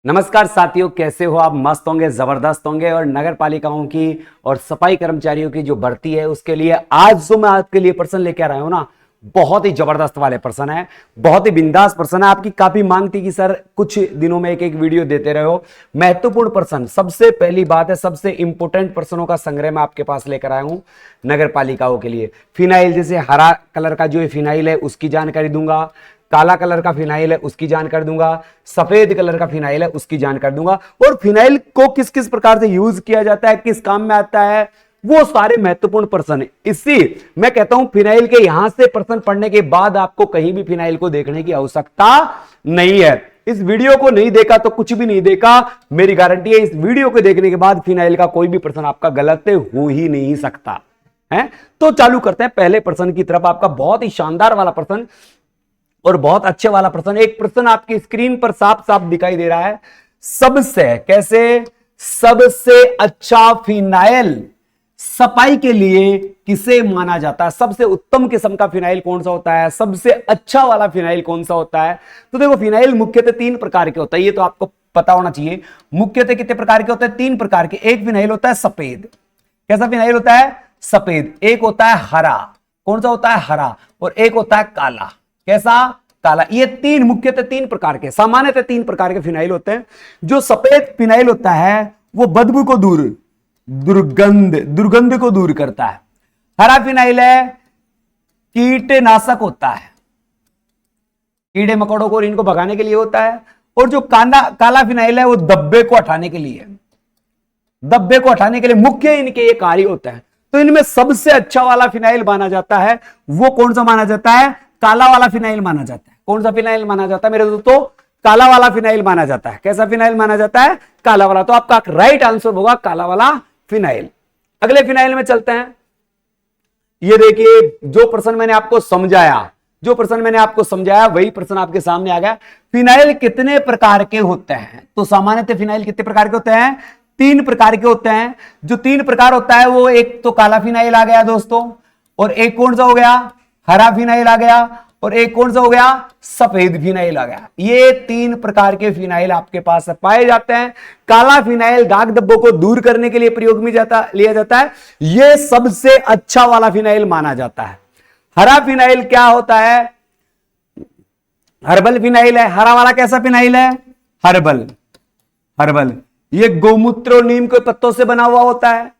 नमस्कार साथियों, कैसे हो आप? मस्त होंगे, जबरदस्त होंगे। और नगर पालिकाओं की और सफाई कर्मचारियों की जो भर्ती है उसके लिए आज जो मैं आपके लिए पर्सन लेके आ रहा हूं ना, बहुत ही जबरदस्त वाले पर्सन है, बहुत ही बिंदास पर्सन है। आपकी काफी मांग थी कि सर कुछ दिनों में एक एक वीडियो देते रहे हो। महत्वपूर्ण पर्सन, सबसे पहली बात है, सबसे इंपोर्टेंट पर्सनों का संग्रह मैं आपके पास लेकर आया हूं नगर पालिकाओं के लिए। फिनाइल, जैसे हरा कलर का जो फिनाइल है उसकी जानकारी दूंगा, काला कलर का फिनाइल है उसकी जानकारी दूंगा, सफेद कलर का फिनाइल है उसकी जानकारी दूंगा, और फिनाइल को किस किस प्रकार से यूज किया जाता है, किस काम में आता है, वो सारे महत्वपूर्ण प्रश्न है। इसी मैं कहता हूं फिनाइल के यहां से प्रश्न पढ़ने के बाद आपको कहीं भी फिनाइल को देखने की आवश्यकता नहीं है। इस वीडियो को नहीं देखा तो कुछ भी नहीं देखा, मेरी गारंटी है इस वीडियो को देखने के बाद फिनाइल का कोई भी प्रश्न आपका गलत हो ही नहीं सकता है। तो चालू करते हैं पहले प्रश्न की तरफ। आपका बहुत ही शानदार वाला प्रश्न और बहुत अच्छे वाला प्रश्न। एक प्रश्न आपकी स्क्रीन पर साफ साफ दिखाई दे रहा है। सबसे अच्छा फिनाइल सफाई के लिए किसे माना जाता है? सबसे उत्तम किस्म का फिनाइल कौन सा होता है? सबसे अच्छा वाला फिनाइल कौन सा होता है? तो देखो, फिनाइल मुख्यतः 3 प्रकार के होता है, ये तो आपको पता होना चाहिए। मुख्यतः कितने प्रकार के होते हैं? 3 प्रकार के। एक फिनाइल होता है सफेद। कैसा फिनाइल होता है? सफेद। एक होता है हरा। कौन सा होता है? हरा। और एक होता है काला। कैसा? काला। ये मुख्यतः 3 प्रकार के, सामान्यतः 3 प्रकार के फिनाइल होते हैं। जो सफेद फिनाइल होता है वो बदबू को दुर्गंध को दूर करता है। हरा फिनाइल है कीटनाशक होता है, कीड़े मकोड़ों को इनको भगाने के लिए होता है। और जो काला फिनाइल है वो धब्बे को हटाने के लिए, मुख्य इनके ये कार्य होता है। तो इनमें सबसे अच्छा वाला फिनाइल माना जाता है, वो कौन सा माना जाता है? काला वाला फिनाइल माना जाता है। कौन सा फिनाइल माना जाता है मेरे दोस्तों? काला वाला फिनाइल माना जाता है। कैसा फिनाइल माना जाता है? काला वाला। तो आपका राइट आंसर होगा काला वाला फिनाइल। अगले फिनाइल में चलते हैं। ये देखिए, जो प्रश्न मैंने आपको समझाया वही प्रश्न आपके सामने आ गया। फिनाइल कितने प्रकार के होते हैं? तो सामान्यतः फिनाइल कितने प्रकार के होते हैं? 3 प्रकार के होते हैं। जो 3 प्रकार होता है वो, एक तो काला फिनाइल आ गया दोस्तों, और एक कौन सा हो गया? हरा फिनाइल आ गया, और एक कौन सा हो गया? सफेद फिनाइल आ गया। ये 3 प्रकार के फिनाइल आपके पास पाए जाते हैं। काला फिनाइल दाग धब्बों को दूर करने के लिए प्रयोग में लिया जाता है। यह सबसे अच्छा वाला फिनाइल माना जाता है। हरा फिनाइल क्या होता है? हर्बल फिनाइल है। हरा वाला कैसा फिनाइल है? हर्बल। ये गोमूत्र और नीम के पत्तों से बना हुआ होता है,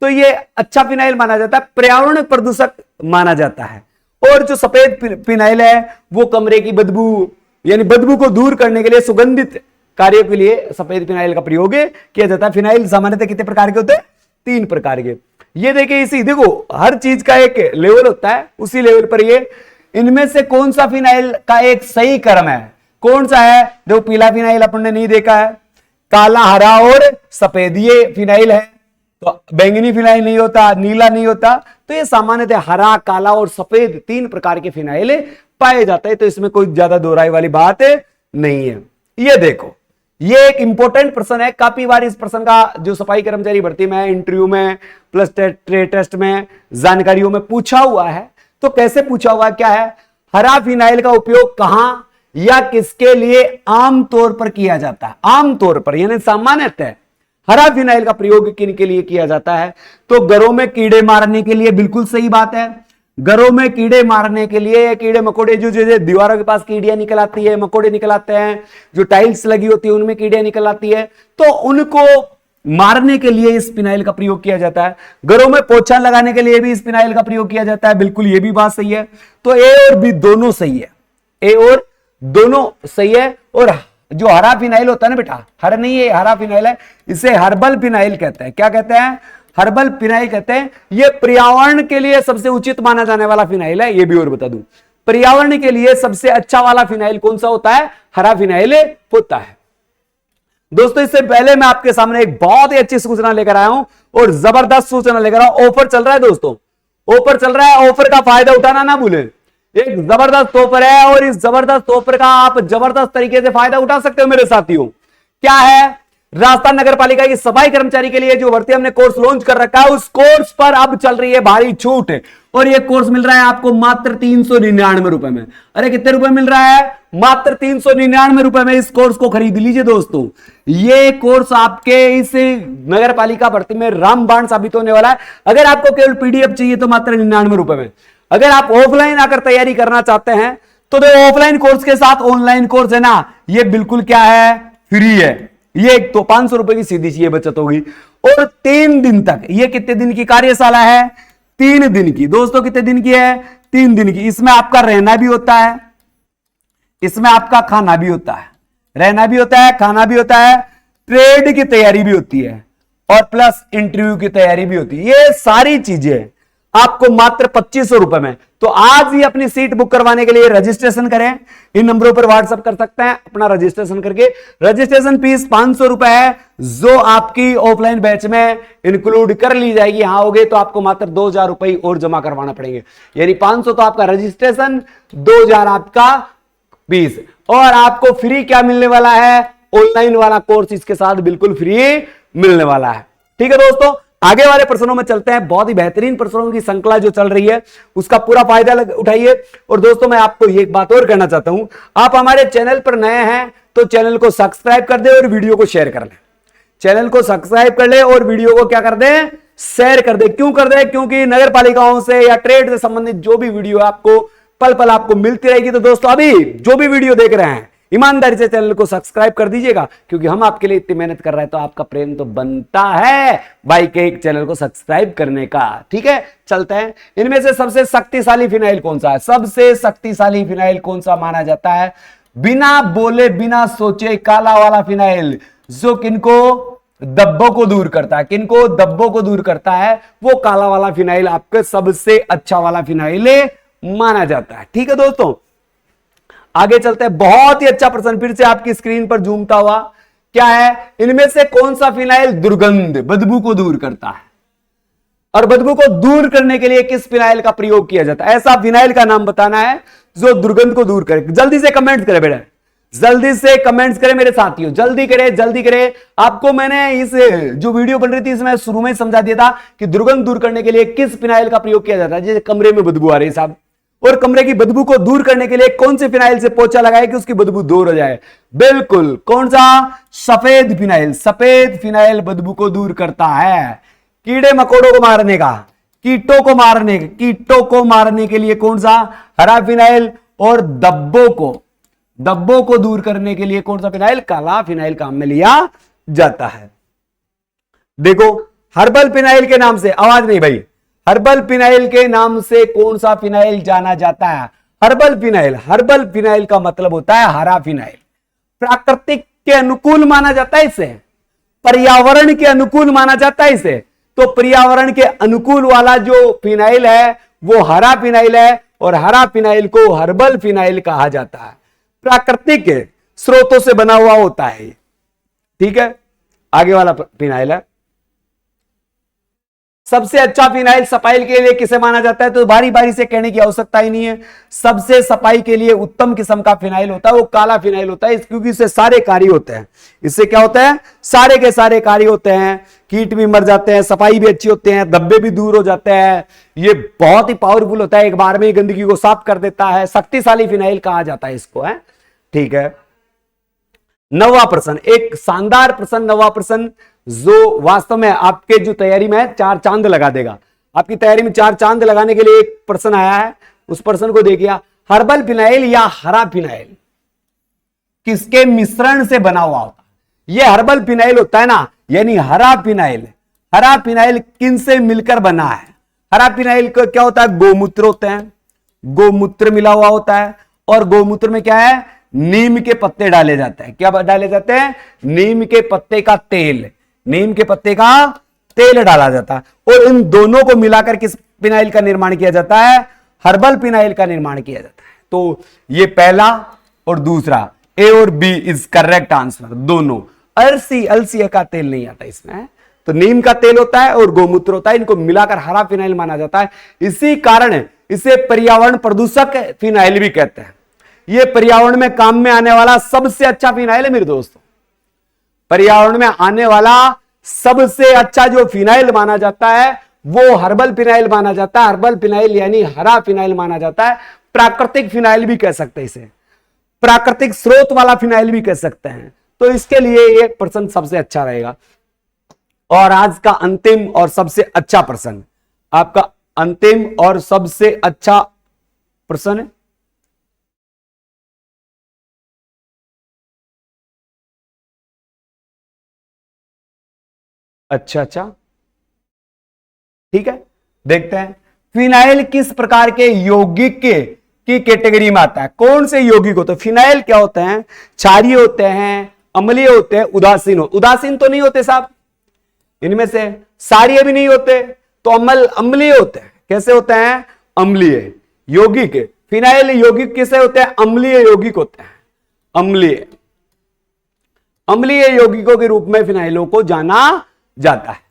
तो ये अच्छा फिनाइल माना जाता है, पर्यावरण प्रदूषक माना जाता है। और जो सफेद फिनाइल है वो कमरे की बदबू, यानी बदबू को दूर करने के लिए, सुगंधित कार्यों के लिए सफेद फिनाइल का प्रयोग किया जाता है। फिनाइल सामान्यतः कितने प्रकार के होते हैं? 3 प्रकार के। ये देखिए, देखो, हर चीज का एक लेवल होता है, उसी लेवल पर ये इनमें से कौन सा फिनाइल का एक सही क्रम है? कौन सा है? देखो, पीला फिनाइल अपन ने नहीं देखा है, काला, हरा और सफेद ये फिनाइल है। तो बैंगनी फिनाइल नहीं होता, नीला नहीं होता। तो ये सामान्यतः हरा, काला और सफेद 3 प्रकार के फिनाइल पाए जाते हैं। तो इसमें कोई ज्यादा दोहराई वाली बात नहीं है। ये देखो, ये एक इंपॉर्टेंट प्रश्न है। काफी बार इस प्रश्न का जो सफाई कर्मचारी भर्ती में, इंटरव्यू में, प्लस ट्रेड टेस्ट में, जानकारियों में पूछा हुआ है। तो कैसे पूछा हुआ? क्या है? हरा फिनाइल का उपयोग कहां या किसके लिए आमतौर पर किया जाता है? आमतौर पर यानी सामान्यतः हरा फिनाइल का प्रयोग किन के लिए किया जाता है? तो घरों में कीड़े मारने के लिए। बिल्कुल सही बात है, घरों में कीड़े मारने के लिए। कीड़े मकोड़े जो दीवारों के पास कीड़ियां निकल आती है, मकोड़े निकल आते हैं, जो टाइल्स लगी होती है उनमें कीड़ियां निकल आती है, तो उनको मारने के लिए इस फिनाइल का प्रयोग किया जाता है। घरों में पोछा लगाने के लिए भी इस फिनाइल का प्रयोग किया जाता है। बिल्कुल, ये भी बात सही है। तो ए और बी दोनों सही है, ए और दोनों सही है। और जो हरा फिनाइल होता है ना बेटा, हरा नहीं है, हरा फिनाइल है, इसे हर्बल फिनाइल कहते हैं। क्या कहते हैं? हर्बल फिनाइल कहते हैं। यह पर्यावरण के लिए सबसे उचित माना जाने वाला फिनाइल है। यह भी और बता दूं, पर्यावरण के लिए सबसे अच्छा वाला फिनाइल कौन सा होता है? हरा फिनाइल होता है। दोस्तों, इससे पहले मैं आपके सामने एक बहुत ही अच्छी सूचना लेकर आया हूं, और जबरदस्त सूचना लेकर आया हूं। ऑफर चल रहा है दोस्तों, ऑफर चल रहा है। ऑफर का फायदा उठाना ना भूलें। एक जबरदस्त ऑफर है, और इस जबरदस्त ऑफर का आप जबरदस्त तरीके से फायदा उठा सकते हो मेरे साथियों। क्या है? राजस्थान नगर पालिका की सफाई कर्मचारी के लिए जो भर्ती हमने कोर्स लॉन्च कर रखा है, उस कोर्स पर अब चल रही है भारी छूट, और ये कोर्स मिल रहा है आपको मात्र 399 रुपए में। अरे कितने रुपए मिल रहा है? मात्र 399 रुपए में इस कोर्स को खरीद लीजिए दोस्तों। ये कोर्स आपके इस नगर पालिका भर्ती में रामबाण साबित होने वाला है। अगर आपको केवल पीडीएफ चाहिए तो मात्र 99 रुपए में। अगर आप ऑफलाइन आकर तैयारी करना चाहते हैं तो ऑफलाइन कोर्स के साथ ऑनलाइन कोर्स है ना, ये बिल्कुल क्या है, फ्री है। ये एक तो 500 रुपए की सीधी सी बचत होगी। और 3 दिन तक, ये कितने दिन की कार्यशाला है? 3 दिन की दोस्तों। कितने दिन की है? 3 दिन की। इसमें आपका रहना भी होता है, इसमें आपका खाना भी होता है, रहना भी होता है, खाना भी होता है, ट्रेड की तैयारी भी होती है, और प्लस इंटरव्यू की तैयारी भी होती है। ये सारी चीजें आपको मात्र 2500 रुपए में। तो आज ही अपनी सीट बुक करवाने के लिए रजिस्ट्रेशन करें। इन नंबरों पर व्हाट्सएप कर सकते हैं अपना रजिस्ट्रेशन करके। रजिस्ट्रेशन फीस 500 रुपए है, जो आपकी ऑफलाइन बैच में इंक्लूड कर ली जाएगी। यहां होगे तो आपको मात्र 2000 रुपए और जमा करवाना पड़ेंगे, यानी 500 तो आपका रजिस्ट्रेशन, 2000 आपका फीस। और आपको फ्री क्या मिलने वाला है? ऑनलाइन वाला कोर्स इसके साथ बिल्कुल फ्री मिलने वाला है। ठीक है दोस्तों, आगे वाले प्रश्नों में चलते हैं। बहुत ही बेहतरीन प्रश्नों की श्रृंखला जो चल रही है उसका पूरा फायदा उठाइए। और दोस्तों मैं आपको एक बात और कहना चाहता हूं, आप हमारे चैनल पर नए हैं तो चैनल को सब्सक्राइब कर दे और वीडियो को शेयर कर ले। चैनल को सब्सक्राइब कर ले और वीडियो को क्या कर दे? शेयर कर दे। क्यों कर दे? क्योंकि नगर पालिकाओं से या ट्रेड से संबंधित जो भी वीडियो आपको पल पल आपको मिलती रहेगी। तो दोस्तों अभी जो भी वीडियो देख रहे हैं ईमानदारी से चैनल को सब्सक्राइब कर दीजिएगा, क्योंकि हम आपके लिए इतनी मेहनत कर रहे हैं तो आपका प्रेम तो बनता है भाई के एक चैनल को सब्सक्राइब करने का। ठीक है, चलते हैं। इनमें से सबसे शक्तिशाली फिनाइल कौन सा है? सबसे शक्तिशाली फिनाइल कौन सा माना जाता है? बिना बोले बिना सोचे काला वाला फिनाइल, जो किनको धब्बों को दूर करता है। किनको? धब्बों को दूर करता है। वो काला वाला फिनाइल आपके सबसे अच्छा वाला फिनाइल माना जाता है। ठीक है दोस्तों, आगे चलते हैं। बहुत ही अच्छा प्रश्न फिर से आपकी स्क्रीन पर झूमता हुआ, क्या है? इनमें से कौन सा फिनाइल दुर्गंध, बदबू को दूर करता है? और बदबू को दूर करने के लिए किस फिनाइल का प्रयोग किया जाता है? ऐसा फिनाइल का नाम बताना है जो दुर्गंध को दूर करे। जल्दी से कमेंट करें बेटा, जल्दी से कमेंट्स करें मेरे साथियों, जल्दी करें जल्दी करें। आपको मैंने इस जो वीडियो बन रही थी इसमें शुरू में समझा दिया था कि दुर्गंध दूर करने के लिए किस फिनाइल का प्रयोग किया जाता है। जैसे कमरे में बदबू आ रही है साहब, और कमरे की बदबू को दूर करने के लिए कौन से फिनाइल से पोछा लगाए कि उसकी बदबू दूर हो जाए? बिल्कुल, कौन सा? सफेद फिनाइल। सफेद फिनाइल बदबू को दूर करता है। कीड़े मकोड़ों को मारने का, कीटों को मारने के लिए कौन सा? हरा फिनाइल। और धब्बों को दूर करने के लिए कौन सा फिनाइल? काला फिनाइल काम में लिया जाता है। देखो, हर्बल फिनाइल के नाम से, आवाज नहीं भाई, हर्बल फिनाइल के नाम से कौन सा फिनाइल जाना जाता है? Herbal phenyl. हर्बल फिनाइल का मतलब होता है हरा फिनाइल। प्राकृतिक के अनुकूल माना जाता है इसे, पर्यावरण के अनुकूल माना जाता है इसे। तो पर्यावरण के अनुकूल वाला जो फिनाइल है वो हरा फिनाइल है, और हरा फिनाइल को हर्बल फिनाइल कहा जाता है। प्राकृतिक स्रोतों से बना हुआ होता है। ठीक है, आगे वाला फिनाइल है। सबसे अच्छा फिनाइल सफाई के लिए किसे माना जाता है? तो बारी बारी से कहने की आवश्यकता ही नहीं है। सबसे सफाई के लिए उत्तम किस्म का फिनाइल होता है वो काला फिनाइल होता है, क्योंकि इससे सारे कार्य होते हैं। इससे क्या होता है? सारे के सारे कार्य होते हैं। कीट भी मर जाते हैं, सफाई भी अच्छी होते हैं, धब्बे भी दूर हो जाते हैं। ये बहुत ही पावरफुल होता है, एक बार में ही गंदगी को साफ कर देता है। शक्तिशाली फिनाइल कहा जाता है इसको, है। ठीक है, 9वां प्रश्न, एक शानदार प्रश्न, 9वां प्रश्न जो वास्तव में आपके जो तैयारी में है 4 चांद लगा देगा। आपकी तैयारी में 4 चांद लगाने के लिए एक प्रश्न आया है, उस प्रश्न को देखिए। हर्बल फिनाइल या हरा फिनाइल किसके मिश्रण से बना हुआ होता है? यह हर्बल फिनाइल होता है ना, यानी हरा फिनाइल। हरा फिनाइल किन से मिलकर बना है? हरा फिनाइल को क्या होता है? गोमूत्र होते हैं, गोमूत्र मिला हुआ होता है। और गोमूत्र में क्या है? नीम के पत्ते डाले जाते हैं। क्या डाले जाते हैं? नीम के पत्ते का तेल। नीम के पत्ते का तेल डाला जाता है, और इन दोनों को मिलाकर किस फिनाइल का निर्माण किया जाता है? हर्बल फिनाइल का निर्माण किया जाता है। तो ये पहला और दूसरा, ए और बी इज करेक्ट आंसर दोनों। अलसी का तेल नहीं आता इसमें, तो नीम का तेल होता है और गोमूत्र होता है, इनको मिलाकर हरा फिनाइल माना जाता है। इसी कारण इसे पर्यावरण प्रदूषक फिनाइल भी कहते हैं। यह पर्यावरण में काम में आने वाला सबसे अच्छा फिनाइल है मेरे दोस्तों। पर्यावरण में आने वाला सबसे अच्छा जो फिनाइल माना जाता है वो हर्बल फिनाइल माना जाता है। हर्बल फिनाइल यानी हरा फिनाइल माना जाता है। प्राकृतिक फिनाइल भी कह सकते हैं इसे, प्राकृतिक स्रोत वाला फिनाइल भी कह सकते हैं। तो इसके लिए 1% सबसे अच्छा रहेगा। और आज का अंतिम और सबसे अच्छा प्रश्न, आपका अंतिम और सबसे अच्छा प्रश्न है, अच्छा, ठीक है, देखते हैं फिनाइल किस प्रकार के यौगिक की कैटेगरी में आता है। कौन से यौगिक होते हैं? फिनाइल क्या होते हैं? क्षारीय होते हैं, अम्लीय होते हैं, उदासीन तो नहीं होते साहब, इनमें से क्षारीय भी नहीं होते, तो अम्लीय होते हैं। कैसे होते हैं? अम्लीय यौगिक। फिनाइल यौगिक किसे होते हैं? अम्लीय यौगिक होते हैं। अम्लीय यौगिकों के रूप में फिनाइलों को जाना जाता है।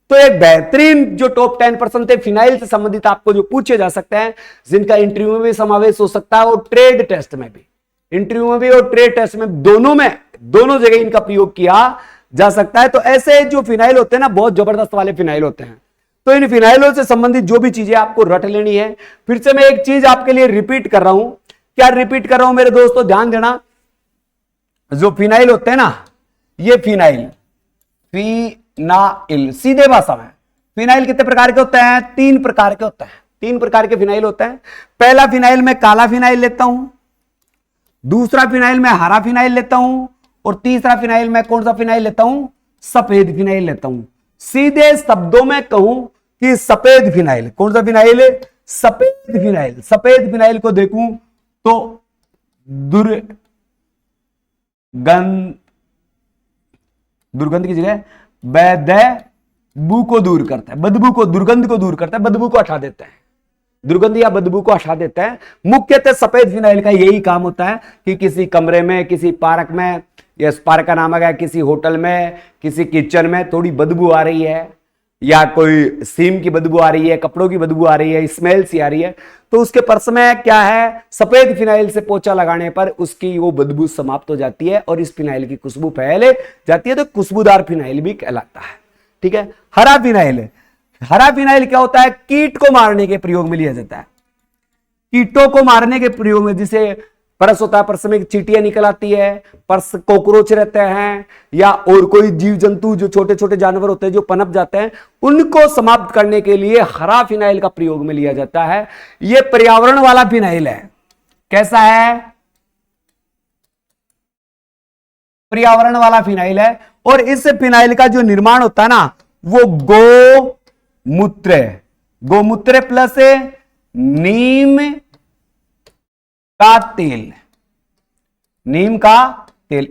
तो एक बेहतरीन जो टॉप 10% थे फिनाइल से संबंधित आपको जो पूछे जा सकते हैं, जिनका इंटरव्यू में भी समावेश हो सकता है और ट्रेड टेस्ट में भी, इंटरव्यू में भी और ट्रेड टेस्ट में, दोनों जगह इनका प्रयोग किया जा सकता है। तो ऐसे जो फिनाइल होते हैं ना, बहुत जबरदस्त वाले फिनाइल होते हैं। तो इन फिनाइलों से संबंधित जो भी चीजें आपको रट लेनी है, फिर से मैं एक चीज आपके लिए रिपीट कर रहा हूं। क्या रिपीट कर रहा हूं मेरे दोस्तों? ध्यान देना, जो फिनाइल होते हैं ना, ये फिनाइल सीधे भाषा में फिनाइल कितने प्रकार के होते हैं? 3 प्रकार के होते हैं। 3 प्रकार के फिनाइल होते हैं। पहला फिनाइल मैं काला फिनाइल लेता हूं, दूसरा फिनाइल मैं हरा फिनाइल लेता हूं, और तीसरा फिनाइल मैं कौन सा फिनाइल लेता हूं? सफेद फिनाइल लेता हूं। सीधे शब्दों में कहूं कि सफेद फिनाइल, कौन सा फिनाइल? सफेद फिनाइल। सफेद फिनाइल को देखूं तो दुर्गंध की जगह बदबू को दूर करता है, दुर्गंध को दूर करता है, बदबू को हटा देता है, दुर्गंध या बदबू को हटा देता है। मुख्यतः सफेद फिनाइल का यही काम होता है कि किसी कमरे में, किसी पार्क में, या पार्क का नाम है, किसी होटल में, किसी किचन में थोड़ी बदबू आ रही है, या कोई सीम की बदबू आ रही है, कपड़ों की बदबू आ रही है, स्मेल सी आ रही है, तो उसके पर्स में क्या है? सफेद फिनाइल से पोछा लगाने पर उसकी वो बदबू समाप्त हो जाती है और इस फिनाइल की खुशबू फैल जाती है, तो खुशबूदार फिनाइल भी कहलाता है। ठीक है। हरा फिनाइल क्या होता है? कीट को मारने के प्रयोग में लिया जाता है। कीटों को मारने के प्रयोग में, जिसे परस होता है, परस में चींटियां निकल आती है, परस कॉकरोच रहते हैं, या और कोई जीव जंतु जो छोटे छोटे जानवर होते हैं जो पनप जाते हैं, उनको समाप्त करने के लिए हरा फिनाइल का प्रयोग में लिया जाता है। यह पर्यावरण वाला फिनाइल है। कैसा है? पर्यावरण वाला फिनाइल है। और इस फिनाइल का जो निर्माण होता है ना, वो गोमूत्र प्लस नीम का तेल,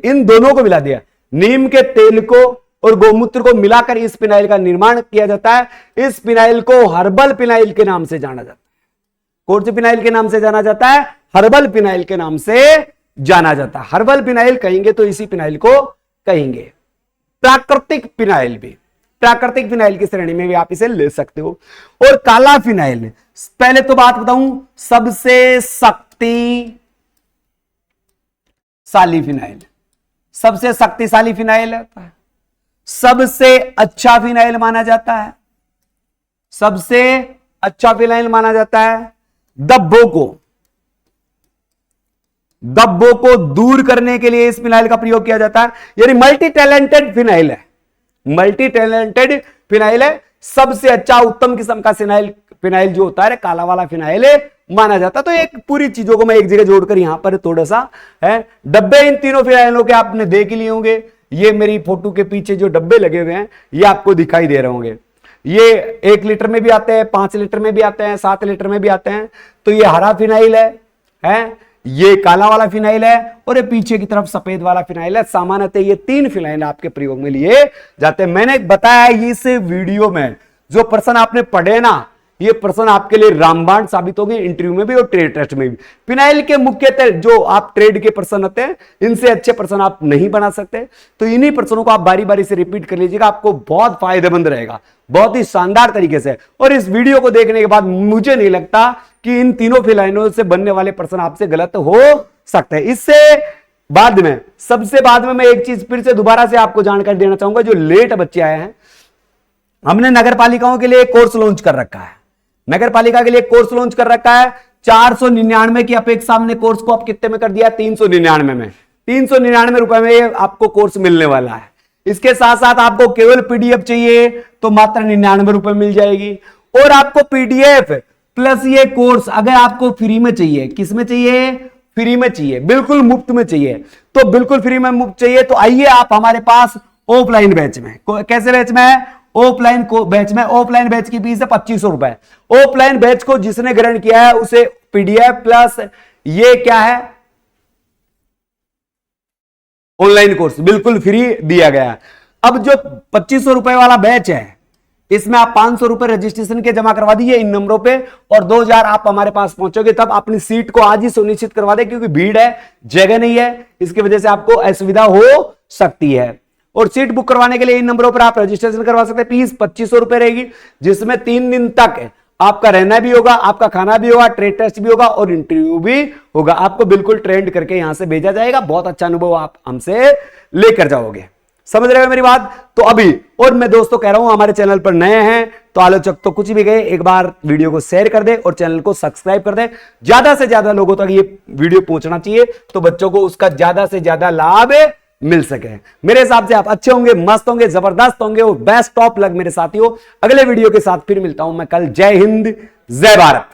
इन दोनों को मिला दिया। नीम के तेल को और गोमूत्र को मिलाकर इस फिनाइल का निर्माण किया जाता है। इस फिनाइल को हर्बल फिनाइल के नाम से जाना जाता है। कौन से फिनाइल के नाम से जाना जाता है? हर्बल फिनाइल के नाम से जाना जाता है। हर्बल फिनाइल कहेंगे तो इसी फिनाइल को कहेंगे। प्राकृतिक फिनाइल की श्रेणी में भी आप इसे ले सकते हो। और काला फिनाइल, पहले तो बात बताऊं, सबसे शक्तिशाली फिनाइल, सबसे शक्तिशाली फिनाइल है, सबसे अच्छा फिनाइल माना जाता है, सबसे अच्छा फिनाइल माना जाता है। धब्बों को दूर करने के लिए इस फिनाइल का प्रयोग किया जाता है। यानी मल्टी टैलेंटेड फिनाइल है, सबसे अच्छा उत्तम किस्म का फिनाइल जो होता है काला वाला फिनाइल माना जाता है। तो एक पूरी चीजों को मैं एक जगह जोड़कर यहां पर थोड़ा सा है, डब्बे इन तीनों फिनाइलों के आपने देख लिए होंगे। ये मेरी फोटो के पीछे जो डब्बे लगे हुए हैं ये आपको दिखाई दे रहे होंगे। ये 1 लीटर में भी आते हैं, 5 लीटर में भी आते हैं, 7 लीटर में भी आते हैं। तो ये हरा फिनाइल है, ये काला वाला फिनाइल है, और ये पीछे की तरफ सफेद वाला फिनाइल है। सामान्यतः ये 3 फिनाइल आपके प्रयोग में लिए जाते हैं। मैंने बताया इस वीडियो में जो प्रश्न आपने पढ़े ना, ये प्रश्न आपके लिए रामबाण साबित होंगे इंटरव्यू में भी और ट्रेड टेस्ट में भी। फिनाइल के मुख्यतः जो आप ट्रेड के प्रश्न होते हैं, इनसे अच्छे प्रश्न आप नहीं बना सकते। तो इन्हीं प्रश्नों को आप बारी बारी से रिपीट कर लीजिएगा, आपको बहुत फायदेमंद रहेगा, बहुत ही शानदार तरीके से। और इस वीडियो को देखने के बाद मुझे नहीं लगता कि इन तीनों फिनाइलों से बनने वाले प्रश्न आपसे गलत हो सकते हैं। इससे बाद में, सबसे बाद में मैं एक चीज फिर से दोबारा से आपको जानकारी देना चाहूंगा। जो लेट बच्चे आए हैं, हमने नगर पालिकाओं के लिए कोर्स लॉन्च कर रखा है। नगर पालिका के लिए कोर्स लॉन्च कर रखा है। 499 की अपेक्षा हमने कोर्स को आप कितने में कर दिया? 399 में। 399 रुपए में आपको कोर्स मिलने वाला है। इसके साथ साथ आपको केवल पीडीएफ चाहिए तो मात्र 99 रुपए मिल जाएगी। और आपको पीडीएफ प्लस ये कोर्स अगर आपको फ्री में चाहिए, किस में चाहिए? फ्री में चाहिए, बिल्कुल मुफ्त में चाहिए। तो बिल्कुल फ्री में मुफ्त चाहिए तो आइए आप हमारे पास ऑफलाइन बैच में। कैसे बैच में? ऑफलाइन को बैच में। ऑफलाइन बैच की फीस है 2500 रुपए। ऑफलाइन बैच को जिसने ग्रहण किया है उसे पीडीएफ प्लस ये क्या है, ऑनलाइन कोर्स बिल्कुल फ्री दिया गया है। अब जो 2500 रुपए वाला बैच है, इसमें आप 500 रुपए रजिस्ट्रेशन के जमा करवा दीजिए इन नंबरों पे, और 2000 आप हमारे पास पहुंचोगे तब अपनी सीट को आज ही सुनिश्चित करवा दे, क्योंकि भीड़ है, जगह नहीं है, इसकी वजह से आपको असुविधा हो सकती है। और सीट बुक करवाने के लिए इन नंबरों पर आप रजिस्ट्रेशन करवा सकते हैं। फीस 2500 रुपए रहेगी, जिसमें 3 दिन तक आपका रहना भी होगा, आपका खाना भी होगा, ट्रेड टेस्ट भी होगा और इंटरव्यू भी होगा। आपको बिल्कुल ट्रेंड करके यहां से भेजा जाएगा। बहुत अच्छा अनुभव आप हमसे लेकर जाओगे। समझ रहे हो मेरी बात? तो अभी, और मैं दोस्तों कह रहा हूं हमारे चैनल पर नए हैं तो आलोचक तो कुछ भी गए, एक बार वीडियो को शेयर कर दे और चैनल को सब्सक्राइब कर दे। ज्यादा से ज्यादा लोगों तक ये वीडियो पहुंचना चाहिए तो बच्चों को उसका ज्यादा से ज्यादा लाभ मिल सके। मेरे हिसाब से आप अच्छे होंगे, मस्त होंगे, जबरदस्त होंगे और बेस्ट ऑफ लक मेरे साथियों। अगले वीडियो के साथ फिर मिलता हूं मैं कल। जय हिंद, जय भारत।